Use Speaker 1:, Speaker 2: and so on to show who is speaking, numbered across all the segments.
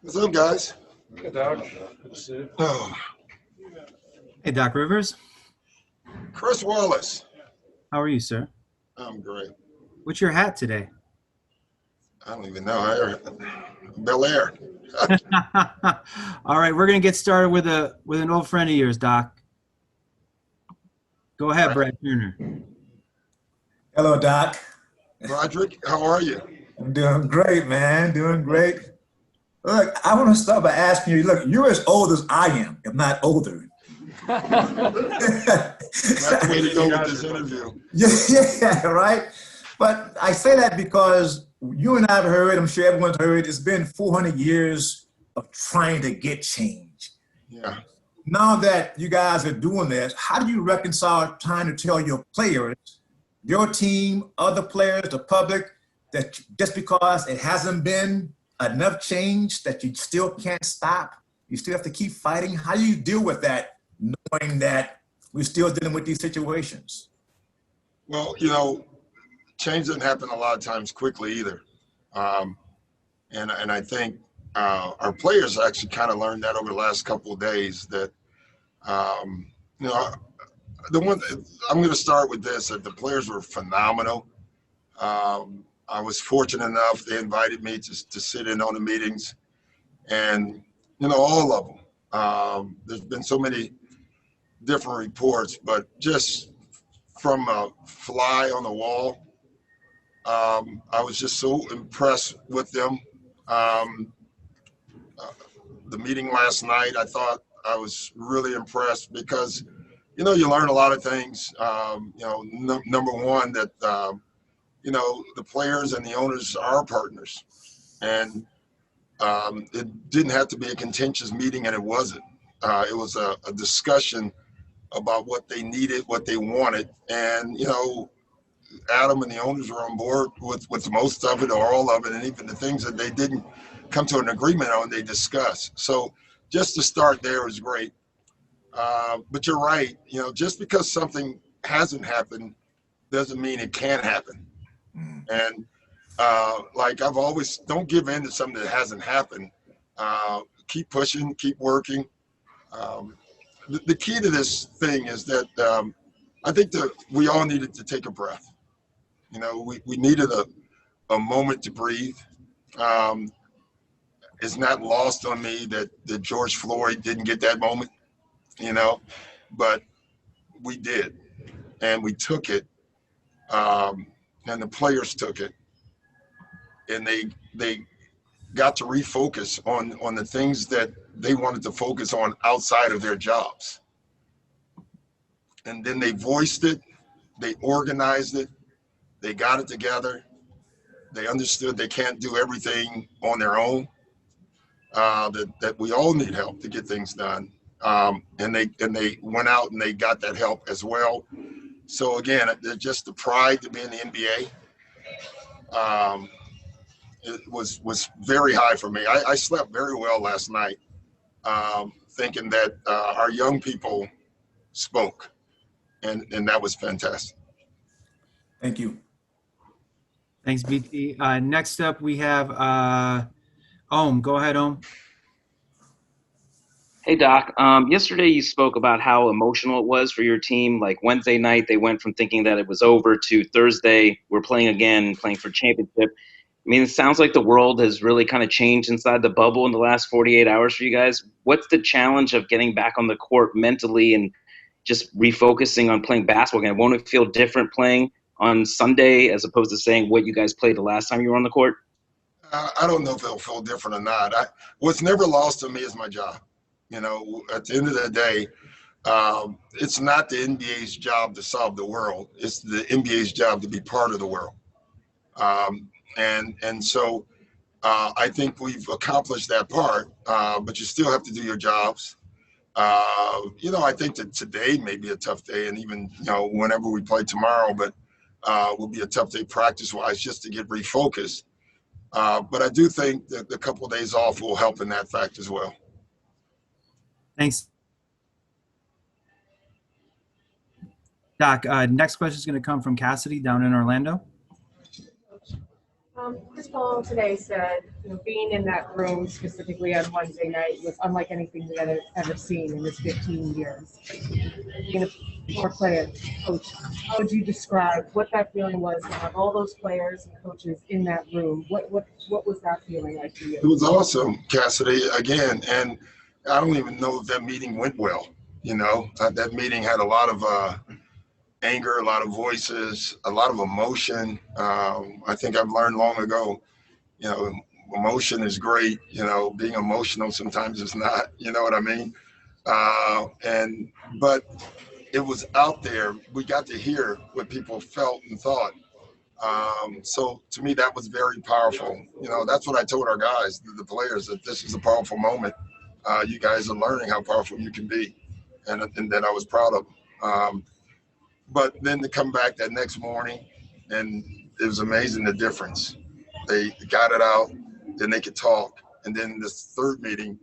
Speaker 1: What's up, guys?
Speaker 2: Hey, Doc. Good to see you.
Speaker 1: Oh,
Speaker 3: Hey, Doc Rivers.
Speaker 1: Chris Wallace.
Speaker 3: How are you, sir?
Speaker 1: I'm great.
Speaker 3: What's your hat today?
Speaker 1: I don't even know. Bel Air.
Speaker 3: All right, we're gonna get started with an old friend of yours, Doc. Go ahead, Brad Turner.
Speaker 4: Hello, Doc.
Speaker 1: Roderick, how are you?
Speaker 4: I'm doing great, man. Doing great. Look, I want to start by asking you, look, you're as old as I am, if not older.
Speaker 1: That's the way to go with this interview.
Speaker 4: Yeah, right? But I say that because you and I have heard, I'm sure everyone's heard, it's been 400 years of trying to get change.
Speaker 1: Yeah.
Speaker 4: Now that you guys are doing this, how do you reconcile trying to tell your players, your team, other players, the public, that just because it hasn't been enough change that you still can't stop, you still have to keep fighting? How do you deal with that, knowing that we're still dealing with these situations?
Speaker 1: Well, change doesn't happen a lot of times quickly either. And I think our players actually kind of learned that over the last couple of days that, the one, I'm going to start with this, that the players were phenomenal. I was fortunate enough, they invited me to sit in on the meetings, and, all of them. There's been so many different reports, but just from a fly on the wall, I was just so impressed with them. The meeting last night, I thought I was really impressed because, you learn a lot of things. Number one, that, the players and the owners are partners. And it didn't have to be a contentious meeting, and it wasn't. It was a discussion about what they needed, what they wanted. And, Adam and the owners were on board with most of it or all of it, and even the things that they didn't come to an agreement on, they discussed. So just to start there is great. But you're right, just because something hasn't happened doesn't mean it can't happen. And like I've always, don't give in to something that hasn't happened. Keep pushing, keep working. The key to this thing is that I think that we all needed to take a breath. We needed a moment to breathe. It's not lost on me that George Floyd didn't get that moment, but we did, and we took it, and the players took it, and they got to refocus on the things that they wanted to focus on outside of their jobs. And then they voiced it, they organized it, they got it together, they understood they can't do everything on their own, that we all need help to get things done. And they went out and they got that help as well. So again, just the pride to be in the NBA, it was very high for me. I slept very well last night, thinking that our young people spoke, and that was fantastic.
Speaker 4: Thank you.
Speaker 3: Thanks, BT. Next up, we have Ohm. Go ahead, Ohm.
Speaker 5: Hey, Doc. Yesterday you spoke about how emotional it was for your team. Like Wednesday night, they went from thinking that it was over to Thursday, we're playing again, playing for championship. I mean, it sounds like the world has really kind of changed inside the bubble in the last 48 hours for you guys. What's the challenge of getting back on the court mentally and just refocusing on playing basketball again? Won't it feel different playing on Sunday as opposed to saying what you guys played the last time you were on the court?
Speaker 1: I don't know if it'll feel different or not. What's never lost to me is my job. At the end of the day, it's not the NBA's job to solve the world. It's the NBA's job to be part of the world. And so I think we've accomplished that part, but you still have to do your jobs. I think that today may be a tough day, and even, whenever we play tomorrow, but will be a tough day practice-wise just to get refocused. But I do think that the couple of days off will help in that fact as well.
Speaker 3: Thanks, Doc. Next question is going to come from Cassidy down in Orlando.
Speaker 6: Chris Paul today said, being in that room specifically on Wednesday night was unlike anything we had ever seen in this 15 years. Being a former player, coach, how would you describe what that feeling was to have all those players and coaches in that room? What was that feeling like for you?
Speaker 1: It was awesome, Cassidy, again, and I don't even know if that meeting went well. That meeting had a lot of anger, a lot of voices, a lot of emotion. I think I've learned long ago, emotion is great. Being emotional sometimes is not. You know what I mean? But it was out there. We got to hear what people felt and thought. So to me, that was very powerful. That's what I told our guys, the players, that this is a powerful moment. You guys are learning how powerful you can be, and that I was proud of. But then to come back that next morning, and it was amazing the difference. They got it out, then they could talk, and then this third meeting,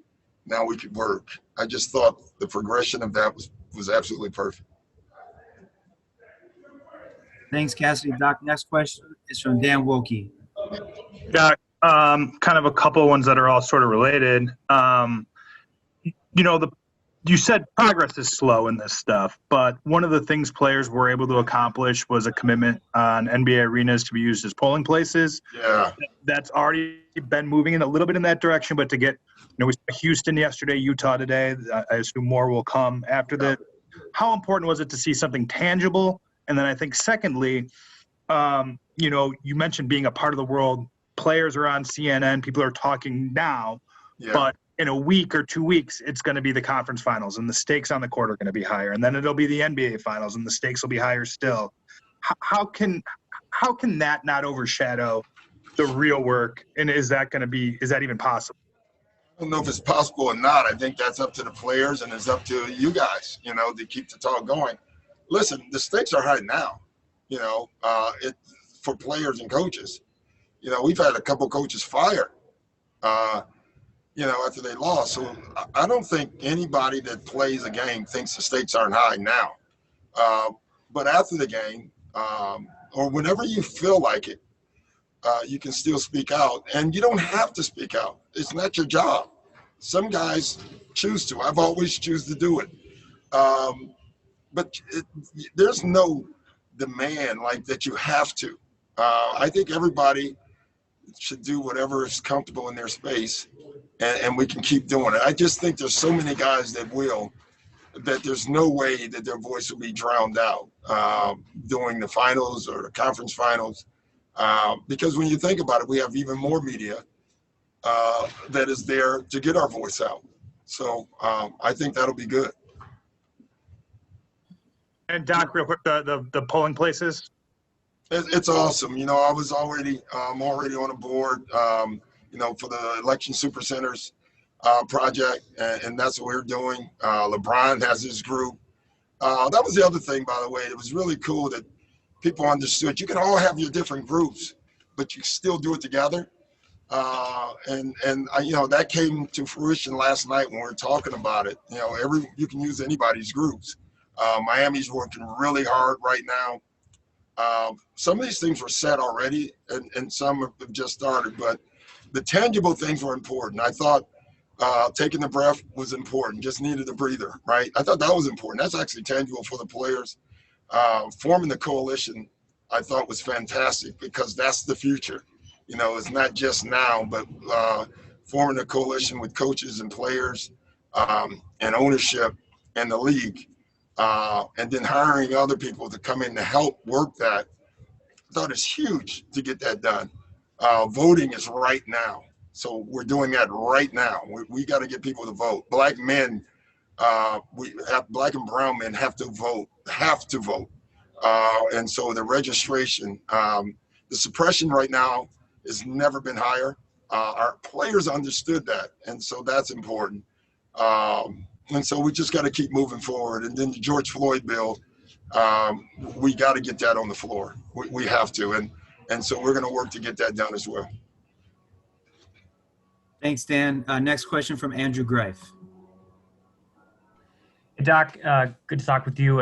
Speaker 1: now we could work. I just thought the progression of that was absolutely perfect.
Speaker 3: Thanks, Cassidy. Doc, next question is from Dan Wilkie.
Speaker 7: Doc, kind of a couple of ones that are all sort of related. You said progress is slow in this stuff, but one of the things players were able to accomplish was a commitment on NBA arenas to be used as polling places.
Speaker 1: Yeah.
Speaker 7: That's already been moving in a little bit in that direction, but to get, we saw Houston yesterday, Utah today, I assume more will come after that. How important was it to see something tangible? And then I think secondly, you mentioned being a part of the world. Players are on CNN, people are talking now, but in a week or 2 weeks, it's going to be the conference finals, and the stakes on the court are going to be higher. And then it'll be the NBA finals, and the stakes will be higher still. How can that not overshadow the real work? And is that even possible?
Speaker 1: I don't know if it's possible or not. I think that's up to the players, and it's up to you guys, to keep the talk going. Listen, the stakes are high now, for players and coaches. We've had a couple coaches fired. After they lost. So I don't think anybody that plays a game thinks the stakes aren't high now. But after the game, or whenever you feel like it, you can still speak out. And you don't have to speak out. It's not your job. Some guys choose to. I've always choose to do it. But there's no demand like that you have to. I think everybody should do whatever is comfortable in their space, and we can keep doing it. I just think there's so many guys that there's no way that their voice will be drowned out during the finals or the conference finals. Because when you think about it, we have even more media that is there to get our voice out. So I think that'll be good.
Speaker 7: And Doc, real quick, the polling places?
Speaker 1: It's awesome. I was already on a board, for the Election Supercenters project, and that's what we're doing. LeBron has his group. That was the other thing, by the way. It was really cool that people understood you can all have your different groups, but you still do it together. And that came to fruition last night when we were talking about it. You can use anybody's groups. Miami's working really hard right now. Some of these things were set already, and some have just started, but the tangible things were important. I thought taking the breath was important, just needed a breather, right? I thought that was important. That's actually tangible for the players. Forming the coalition, I thought was fantastic because that's the future. It's not just now, but forming a coalition with coaches and players and ownership and the league. And then hiring other people to come in to help work that, I thought it's huge to get that done. Voting is right now. So we're doing that right now. We got to get people to vote. Black men, black and brown men have to vote. And so the registration, the suppression right now has never been higher. Our players understood that. And so that's important. And so we just got to keep moving forward. And then the George Floyd bill, we got to get that on the floor. We have to. And so we're going to work to get that done as well.
Speaker 3: Thanks, Dan. Next question from Andrew Greif.
Speaker 8: Hey, Doc, good to talk with you.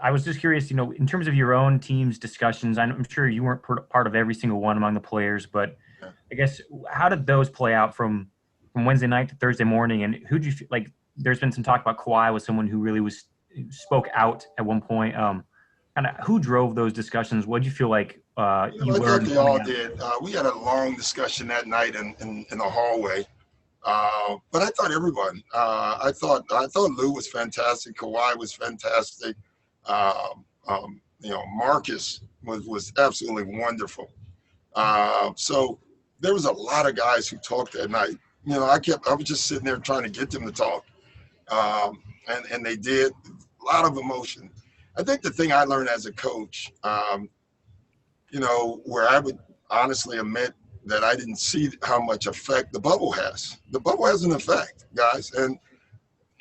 Speaker 8: I was just curious, in terms of your own team's discussions, I'm sure you weren't part of every single one among the players, but I guess how did those play out from Wednesday night to Thursday morning? And who'd you feel like? There's been some talk about Kawhi was someone who really spoke out at one point. Kind of who drove those discussions? What did you feel like you learned?
Speaker 1: They all did. We had a long discussion that night in the hallway. But I thought everyone. I thought Lou was fantastic. Kawhi was fantastic. Marcus was absolutely wonderful. So there was a lot of guys who talked that night. I was just sitting there trying to get them to talk. And they did. A lot of emotion. I think the thing I learned as a coach, where I would honestly admit that I didn't see how much effect the bubble has. The bubble has an effect, guys. And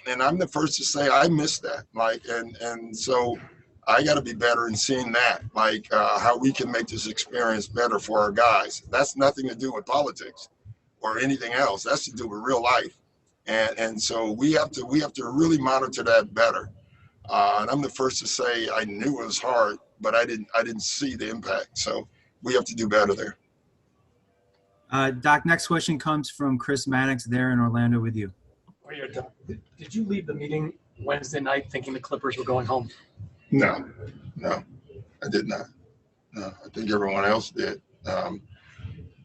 Speaker 1: I'm the first to say I missed that. And so I got to be better in seeing that, how we can make this experience better for our guys. That's nothing to do with politics or anything else. That's to do with real life. And so we have to really monitor that better. And I'm the first to say I knew it was hard, but I didn't see the impact. So we have to do better there.
Speaker 3: Doc, next question comes from Chris Maddox there in Orlando with you.
Speaker 2: Oh, yeah, Doc. Did you leave the meeting Wednesday night thinking the Clippers were going home?
Speaker 1: No, I did not. No, I think everyone else did.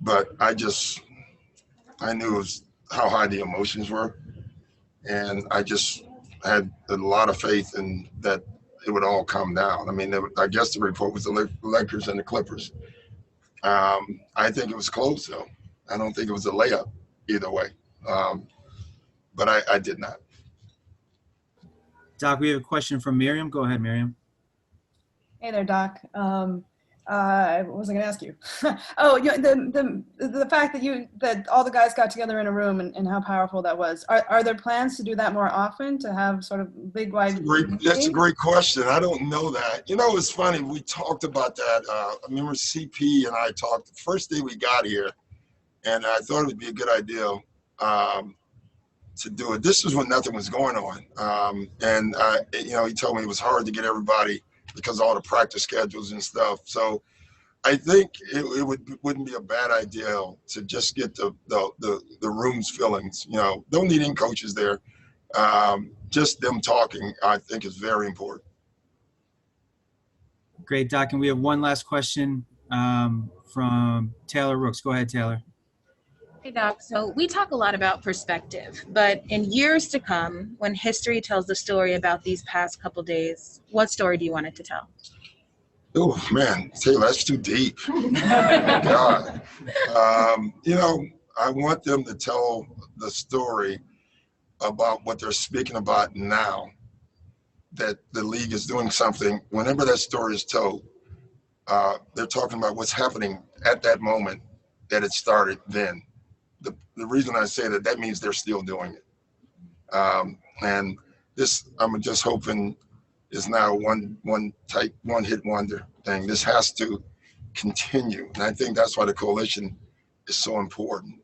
Speaker 1: But I knew it was how high the emotions were. And I just had a lot of faith in that it would all come down. I mean, I guess the report was the Lakers and the Clippers. I think it was close, though. I don't think it was a layup either way. But I did not.
Speaker 3: Doc, we have a question from Miriam. Go ahead, Miriam.
Speaker 9: Hey there, Doc. What was I going to ask you? The fact that all the guys got together in a room and how powerful that was. Are there plans to do that more often, to have sort of big wide?
Speaker 1: That's a great question. I don't know that. It's funny. We talked about that. I remember CP and I talked the first day we got here, and I thought it would be a good idea to do it. This was when nothing was going on, he told me it was hard to get everybody because of all the practice schedules and stuff. So I think it wouldn't be a bad idea to just get the rooms fillings. Don't need any coaches there. Just them talking, I think, is very important.
Speaker 3: Great, Doc. And we have one last question from Taylor Rooks. Go ahead, Taylor.
Speaker 10: Hey, Doc. So we talk a lot about perspective, but in years to come, when history tells the story about these past couple days, what story do you want it to tell?
Speaker 1: Oh, man, Taylor, that's too deep. God. I want them to tell the story about what they're speaking about now, that the league is doing something. Whenever that story is told, they're talking about what's happening at that moment that it started then. The reason I say that means they're still doing it. And this, I'm just hoping, is now one hit wonder thing. This has to continue. And I think that's why the coalition is so important,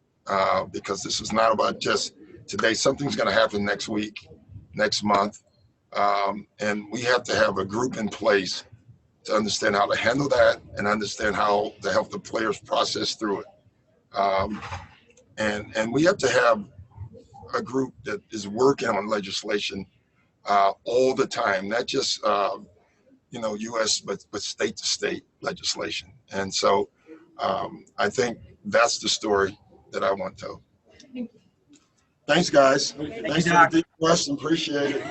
Speaker 1: because this is not about just today. Something's going to happen next week, next month. And we have to have a group in place to understand how to handle that and understand how to help the players process through it. And we have to have a group that is working on legislation all the time, not just U.S. but state to state legislation. And so I think that's the story that I want to tell. Thanks, guys. Thanks for the deep question. Appreciate it.